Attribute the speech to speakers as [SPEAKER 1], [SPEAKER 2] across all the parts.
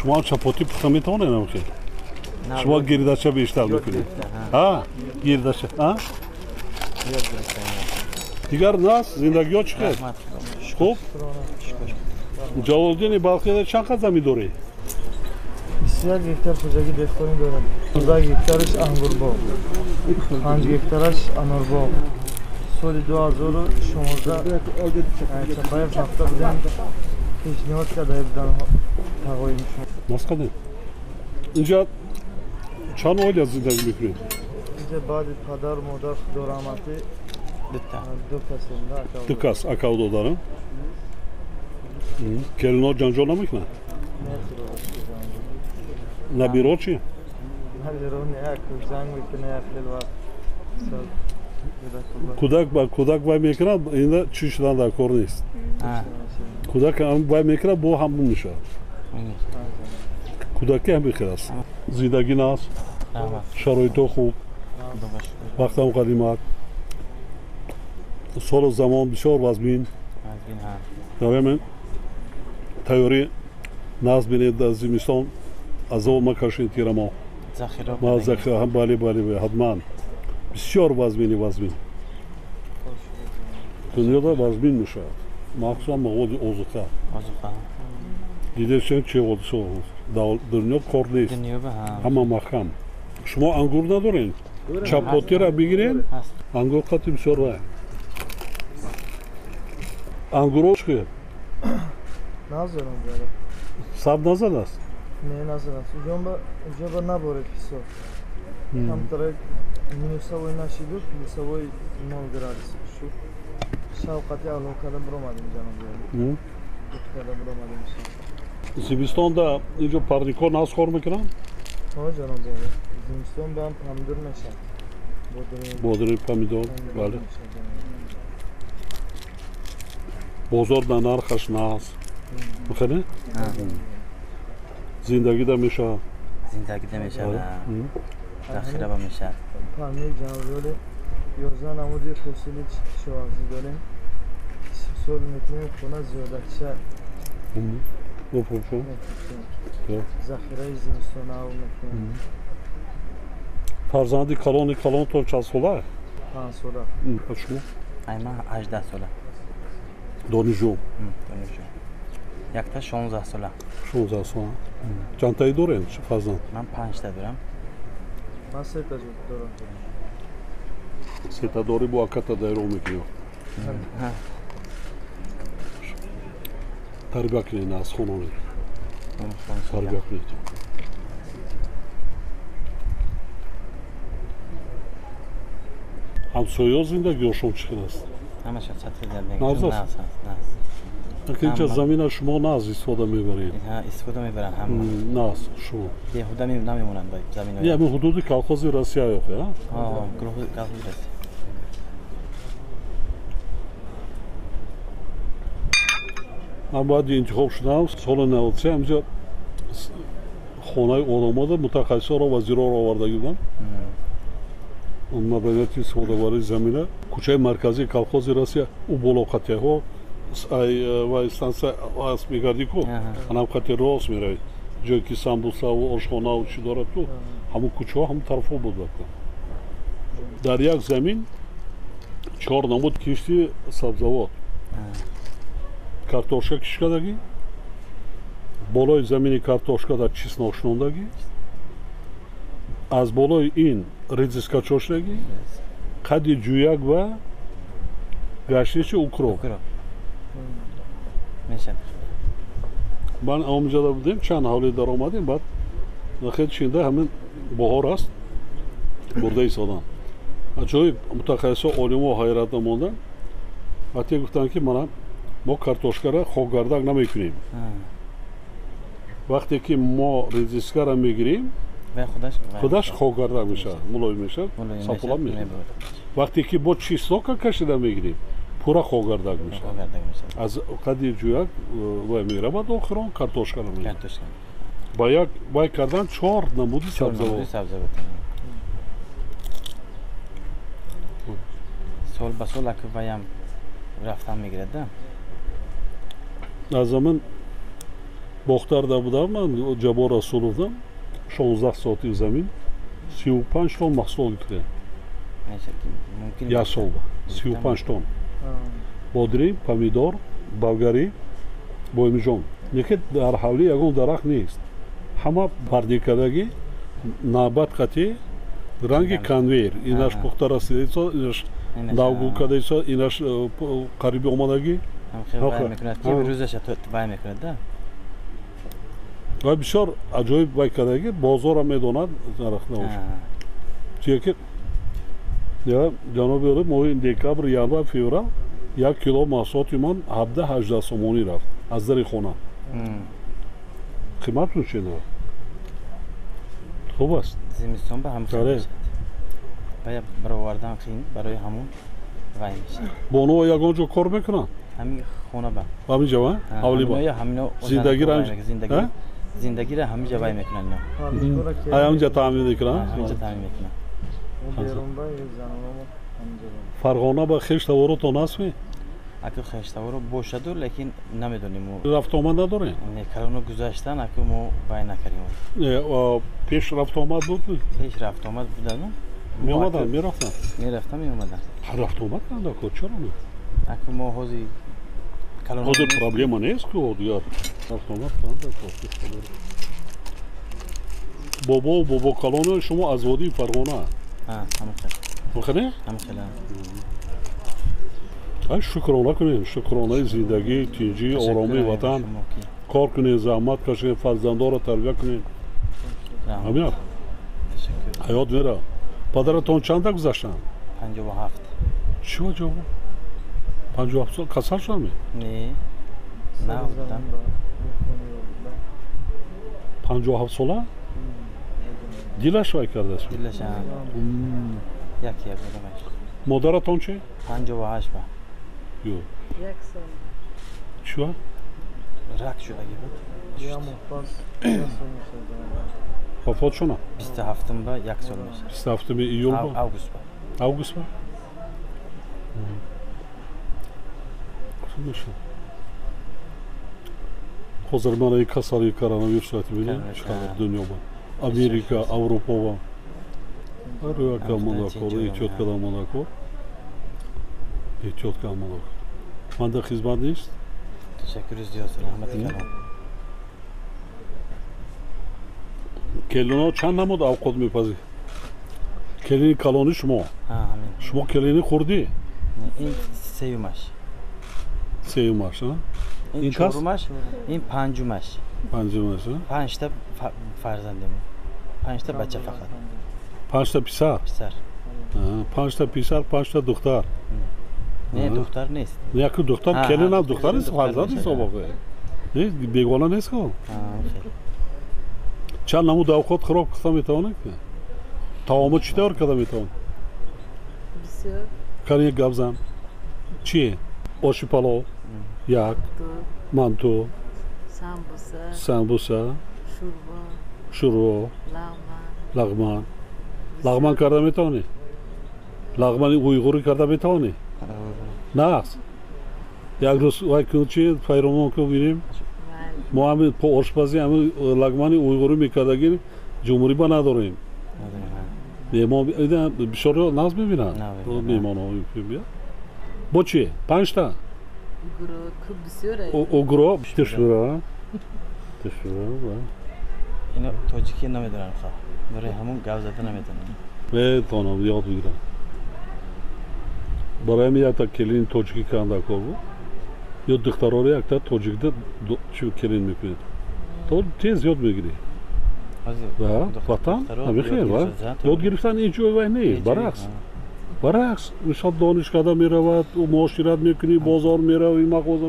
[SPEAKER 1] شما چپاتی پخته میتونه نمیشه شما گیرداچه بیشتر میکنید ها گیرداچه ها دیگر ناس زندگی ها چقدر خوب جلالدین بلخی چند قدر زمین داری
[SPEAKER 2] 21 hektar ko'chagi dehqoning dönem. 10 hektarış angur bog. 5 hektarış anor bog. Soli 2016 Çapayev hafta bilen پیشنهاد کرده بودن تقایم
[SPEAKER 1] nasıl kadın اینجا چند oil زندگی میکنید
[SPEAKER 2] اینجا بعد پدر مادر خدا رحمتی دو کسیم
[SPEAKER 1] دو کس اکاو دادارم کلینو جنجال نمیکنه نبیرو چی؟
[SPEAKER 2] نبیرو نه زنگ میکنه اخلیل وقت
[SPEAKER 1] کودک وای میکنه اینجا چی شدن در کار نیست کودک هم وای میکنه با همون میشه کودکی هم بخیر است زندگی ناست شرایط خوب وقت هم قدیمت سال و زمان بسیار وزمین داره من تیاری ناز بینید در زمستان از اول مکشید تیره ما ما ذخیره هم بالی حتما بسیار وزمین دنیادا وزمین میشه مخصوصا مواد اوزقه دیده چند چه وادسو دنیا کار نیست همه مخم شما انگور ندارین چپاتی را بگیرین انگور قطعی بسیار رای انگور چیه
[SPEAKER 2] نازارم بیاره
[SPEAKER 1] سب نزد است
[SPEAKER 2] نه نازد است اونجا با نباره پیسا هم طرف minusavoy nashiduk minusavoy 0 gradus shu shavqatli aloqada biromadim janob aloqada biromadim
[SPEAKER 1] زمستانda اینجا پرنیکا ناز کار میکنن
[SPEAKER 2] ها جناب زمستان به هم پامیدور میشن
[SPEAKER 1] بادرنگ پامیدور بله بازار در نرخش ناز میخونه زندگی ده میشه
[SPEAKER 3] ذخیره با میشه
[SPEAKER 2] پامیر جناب 11 نمود فسیلی شوازی داریم سال میتونیم خونه زیاده شد ذخیره زمستان او میتونیم
[SPEAKER 1] فرزندی کلان تو چند ساله
[SPEAKER 2] 5 ساله
[SPEAKER 1] شما
[SPEAKER 3] من 18 ساله
[SPEAKER 1] دانشجو
[SPEAKER 3] یک تا 16 ساله
[SPEAKER 1] 16 ساله چند تایی دارین فرزند
[SPEAKER 3] من 5 تا دارم
[SPEAKER 2] من 3 تا دارم
[SPEAKER 1] 3 تا داری با اکتا دایرو میکنیم تربیه کنین از خونانی تربیه کنید همسایه زندگی هاشون چقدر است؟
[SPEAKER 3] همه شد سطح زندگی
[SPEAKER 1] ناز است؟ اینجا زمین شما ناز استفاده میبرید؟
[SPEAKER 3] استفاده میبرن هم
[SPEAKER 1] ناز شما
[SPEAKER 3] بیهوده نمیمونن باید زمین های
[SPEAKER 1] همین حدود کلخوز روسیه یاخه
[SPEAKER 3] گروه کلخوز روسیه
[SPEAKER 1] من باید انتخاب شدم سال 93 همجا خانه آدم متخصص را وزیرا را آورده بودم مدنیت استفاده برای زمینه کوچه مرکزی کلخوز روسیه او بالا خطیه ها و استانسه از میگردی کو هم خطی راست میره جایی که سامبوسا و آشخانه و چی دارد تو همون کوچه ها همون طرف ها بود بکن در یک زمین 4 نمود کشتی سبزوات کартошка кишкадагӣ болои замини картошкада чеснокшондагӣ аз болои ин редиска чошдагӣ қади ҷӯяк ва гаштичи укроп ман омоҷада будем чанд ҳавле даромадем баъд нахел чинда ҳамин боҳор аст бурда истодан аҷоиб мутахассисо олимо ҳайратда мондан вақте гуфтанд ки мана ما کارتوشکا را خوگردک نمیکنیم وقتی که ما ریزیسکا را میگیریم خودش خوگردک میشه ملایم میشه ساپولم میشه وقتی که با چیستوکا کشیده میگیریم پورا خوگردک میشه از قدی جویک وای میره بعد آخران کارتوشکا را میگیریم با یک وای کردن 4 نمودی سبزوات
[SPEAKER 3] سال به سال که وایم رفتن میگیرد
[SPEAKER 1] از من Бохтарда будам ман Ҷабор Расуловдам 16 сотик замин 35 тонн маҳсулот гирифтем. Як сол 35 тонн. Бодиринг, помидор, болгарӣ, боймиҷон. Неки дар ҳавли ягон дарахт нест. Ҳама пардикадагӣ навбат қатӣ ранги конвейер. Инаш пухта расидаисо, инаш навгул кадаисо, инаш қариби омадагӣ. ва бисёр аҷоиб вай кадаги бозорам медонад дарахт набошад. чие ки ҷаноби олӣ моҳи декабр, январ, феврал 1 кило маҳсулоти ман 17-18 сомонӣ рафт аз дари хона. қиматун чена хуб аст.
[SPEAKER 3] зимистон ба ҳам хеле бая баровардан қиин барои ҳамон вай мешад.
[SPEAKER 1] Бонуҳо ягон ҷо кор мекунанд?
[SPEAKER 3] ҳамин хона ба
[SPEAKER 1] ҳамин ҷо ва ҳавли ба
[SPEAKER 3] зиндагиро ҳамин ҷо вай мекунанд.
[SPEAKER 1] ҳамин ҷо таъмин мекунанд. Фарғона ба хештаворотон ҳастми?
[SPEAKER 3] аку хештаворо бошаду лекин намедонем
[SPEAKER 1] рафтомад надорем?
[SPEAKER 3] не калоно гузаштан аку мо вай накардем.
[SPEAKER 1] пеш рафтомад буд?
[SPEAKER 3] пеш рафтомад будану
[SPEAKER 1] меомаданд мерафтанд?
[SPEAKER 3] мерафтам меомаданд.
[SPEAKER 1] рафтомад карданд аку чаро не?
[SPEAKER 3] аку мо ҳозир калоно
[SPEAKER 1] ҳозир проблема нест ку дигар рафтомад карданд аку. бобо калони шумо аз водии Фарғона? ҳамин ай шукрона кунем, шукронаи зиндагӣ, тинҷӣ, оромии ватан, кор кунем, заҳмат кашем, фарзандоро тарбия кунем. ҳамин аст. ҳаёт мера. падаратон чанда гузаштанд?
[SPEAKER 3] 57.
[SPEAKER 1] чӣ ваҷо? 57 сол касал шудами?
[SPEAKER 3] Не. На будам.
[SPEAKER 1] 57 сола? дилаш вай кардааст?
[SPEAKER 3] Дилашам. як будамаш.
[SPEAKER 1] модаратон чӣ?
[SPEAKER 3] 58 ба.
[SPEAKER 1] Ё.
[SPEAKER 4] Як сол.
[SPEAKER 1] Чӣ?
[SPEAKER 3] рак шудаги буд.
[SPEAKER 1] вафот шуна?
[SPEAKER 3] 27 ба 1 сол мешад.
[SPEAKER 1] 27 июл ба?
[SPEAKER 3] август ба.
[SPEAKER 1] август ба? ҳозир мана ин касали коронавирусро бинем чиқадар дунё ба. Америка, Аврупо ва рӯяка монакор, эҳтиёт кардан монакор. эҳтиёт кардан монакор. Манда хизмат нест?
[SPEAKER 3] ташаккури зиёд раҳмати калон.
[SPEAKER 1] келино чанд намуд авқот мепазӣ? келини калони шумо?
[SPEAKER 3] ҳамин.
[SPEAKER 1] шумо келини хурдӣ?
[SPEAKER 3] ин сеюмаш.
[SPEAKER 1] сеюмаш,
[SPEAKER 3] ин чорумаш, ин панҷумаш.
[SPEAKER 1] панҷумаш,
[SPEAKER 3] 5 та фарзандем. 5 та бача фақат.
[SPEAKER 1] 5 та писар?
[SPEAKER 3] писар.
[SPEAKER 1] 5 та писар, 5 та духтар.
[SPEAKER 3] не духтар нест.
[SPEAKER 1] яку духтар, келинам духтар нест, фарзанд ҳисоб овард. нест, бегона нест ку. чанд намуд авқот хӯрок пухта метавонед? таомо чӣ тавр карда метавонед?
[SPEAKER 4] бисёр.
[SPEAKER 1] кани як гап зан. чие? оши палов, як, манту, самбуса, шурво, лагман. лагман карда метавонед? лагмани уйғурӣ карда метавонед? нағз. як рӯз вай кун чи файромон ку бинем. мо ҳамин по ошпазӣ ҳамин лагмани уйғурӣ мекардагӣ ҷумҳурӣ ба надорем. бишориҳо нағз мебинанд меҳмонҳо. бо чӣ? 5 та? угро тишура.
[SPEAKER 3] ино тоҷикӣ намедонам хо. барои ҳамон гап зада наметавонам.
[SPEAKER 1] метавонам ёд бигирам. барои ҳамин якта келини тоҷикӣ канда кор буд. ё духтароро якта тоҷикда чӣ келин мекунед? то тез ёд мегирӣ. ватан ҳамихел ёд гирифтан ин ҷой вай нест. баръакс мисол донишкада меравад, муошират мекунӣ, бозор меравӣ, мағоза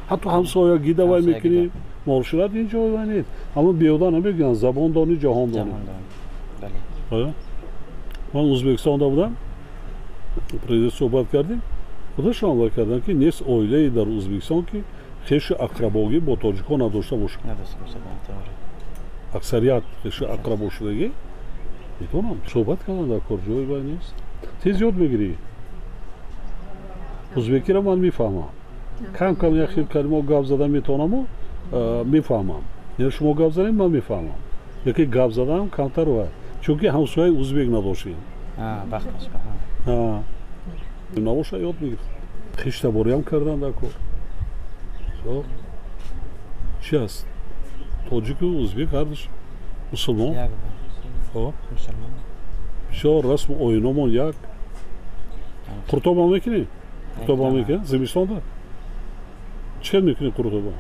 [SPEAKER 1] ҳатто ҳамсоягида вай мекунӣ, муошират ин ҷой вай нест. ҳамон беҳуда намегӯянд забон донӣ, ҷаҳон донӣ. ман ӯзбекистонда будам, президент суҳбат кардем, худашон вай кардан ки нест оилае дар ӯзбекистон ки хешу ақрабогӣ бо тоҷикҳо надошта бошад. аксарият хешу ақрабошудагӣ метавонам суҳбат кардан дар корҷои вай нест. тез ёд мегирӣ. ӯзбекиро ман мефаҳмам. кам як хел калимо гап зада метавонаму мефаҳмам. یعنی شما گپ زدین من میفهمم یکی گپ زدم کمتر و چونکه همسایه ازبک نداشتیم
[SPEAKER 3] وقت باشه
[SPEAKER 1] نباشه یاد میگیرم خیشته باری هم کردن در کار چی هست؟ تاجیک و ازبک هردش مسلمان
[SPEAKER 3] مسلمان
[SPEAKER 1] بسیار رسم و آیینامون یک قرطاب هم میکنی؟ قرطاب هم میکنی؟ زمستان ده؟ چه میکنی قرطاب هم؟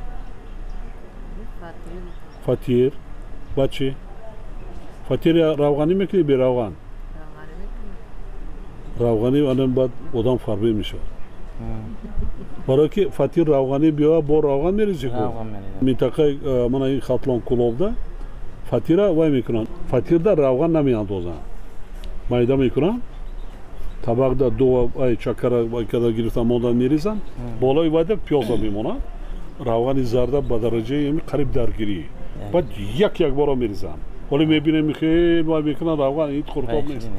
[SPEAKER 1] فاتیر بچه فاتیر روغانی میکنی بی روغن؟ روغانی الان بعد آدم فربه میشه برای که فاتیر روغانی بیاید با روغن میریزی خود منطقه من این خطلان کلوبده فاتیر وای میکنن فاتیر در روغن نمیاندازن مایده میکنن طبق در دو چکر که گرفتن ماندن میریزن بالای وایده پیازا میمونن روغن زرده به درجه قریب درگیری بعد یک بار میریزن ولی میبینیم خیلی وای میکنن روغن این خورتاب نیست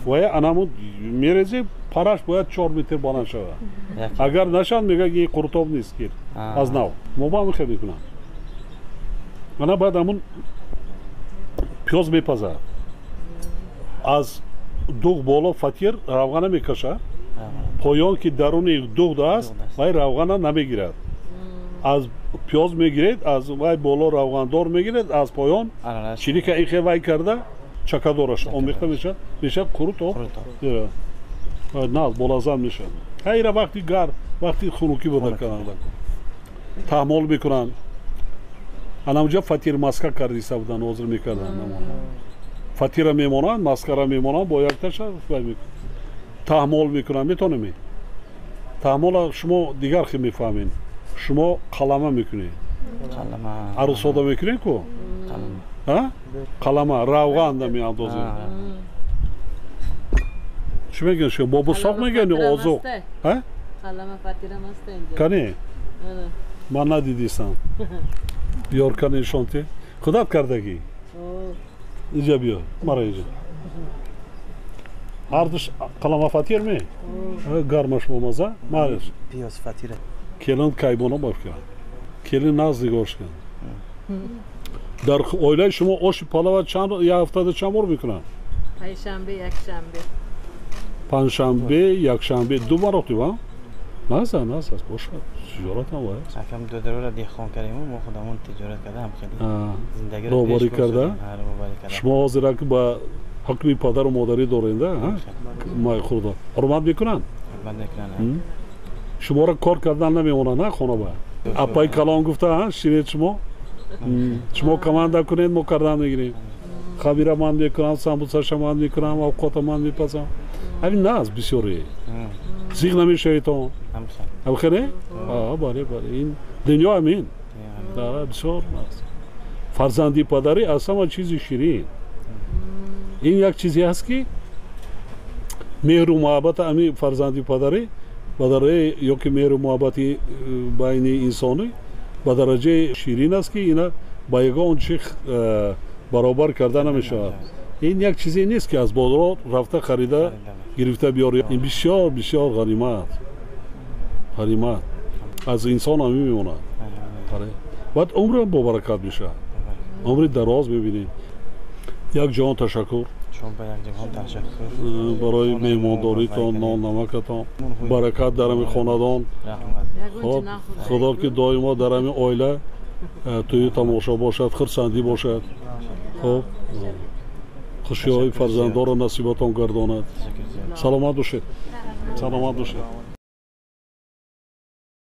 [SPEAKER 1] وای انامو میریزی پرش باید 4 متر بلند شود اگر نشان میگه این خورتاب نیست گیر از نو ما با هم خیلی میکنن انا بعد همون پیاز میپزه از دوغ بالا فاتیر روغن میکشه پایان که درون دوغ است وای روغن نمیگیرد از پیاز میگیرید از وای بالا روغندار میگیرید از پایان چیزی که این وای کرده چکه دارش آمیخته میشه قروت نه از بالازن میشه خیلی وقتی وقتی خنوکی بوده کنن تحمل میکنن اونجا فاتیر ماسکه کردیسته بودن عذر میکردن فاتیر میمونن ماسکه میمونن با یک تاشا تحمل میکنن میتونیم تحمل شما دیگر خیلی میفهمین شما قلمه میکنید عروسادا میکنید کو قلمه روغن نمیاندازید چی میگن شما بابا ساق میگن آزو
[SPEAKER 4] قلمه فاتیره مست اینجا
[SPEAKER 1] کنی من ندیدیستم یار کنی شانتی خودت کردگی اینجا بیا مرا اینجا هردش قلمه فاتیر می گرمش بامازه مارش
[SPEAKER 3] پیاز فاتیره
[SPEAKER 1] келин кайбона баф кард келин назди гош кард дар оилаи шумо оши палава чанд як ҳафтада чанд бор мекунанд
[SPEAKER 4] пайшанбе якшанбе
[SPEAKER 1] панҷшанбе якшанбе ду маротиба наза бошад тиҷоратам вай
[SPEAKER 3] акам додарора деҳқон кардем мо худамон тиҷорат кардам хеле зиндагиро
[SPEAKER 1] роҳбарӣ карда шумо ҳозира ки ба ҳукми падару модарӣ доренда май хурда ҳурмат мекунанд شماره کار کردن نمیمونه نه خانه با اپای کلام گفته ها شیرید شما کمانده کنید ما کردن میگیریم خبیره من میکنم سامبوسه من میکنم اوقات من میپسم همین نه از بسیاری زیغ نمیشه ایتون هم خیلی؟ بله این دنیا همین بسیار است فرزندی پدری اصلا چیزی شیرین این یک چیزی هست که مهر و محبت امی فرزندی پدری با درجه یا که مهر و محبتی بین انسانی با درجه شیرین است که اینا با یگان چیخ برابر کرده نمیشه این یک چیزی نیست که از بازار رفته خریده گرفته بیاری این بسیار بسیار غنیمت از انسان هم میمونه بعد عمر هم با برکت میشه عمر دراز ببینید یک جهان تشکر برای مهمانداریتان نان نمکتان برکت در همین خاندان خدا که دائما در همین عائله توی تماشا باشد خرسندی باشد خب خوشی های فرزندان را نصیبتان گرداند سلامت باشید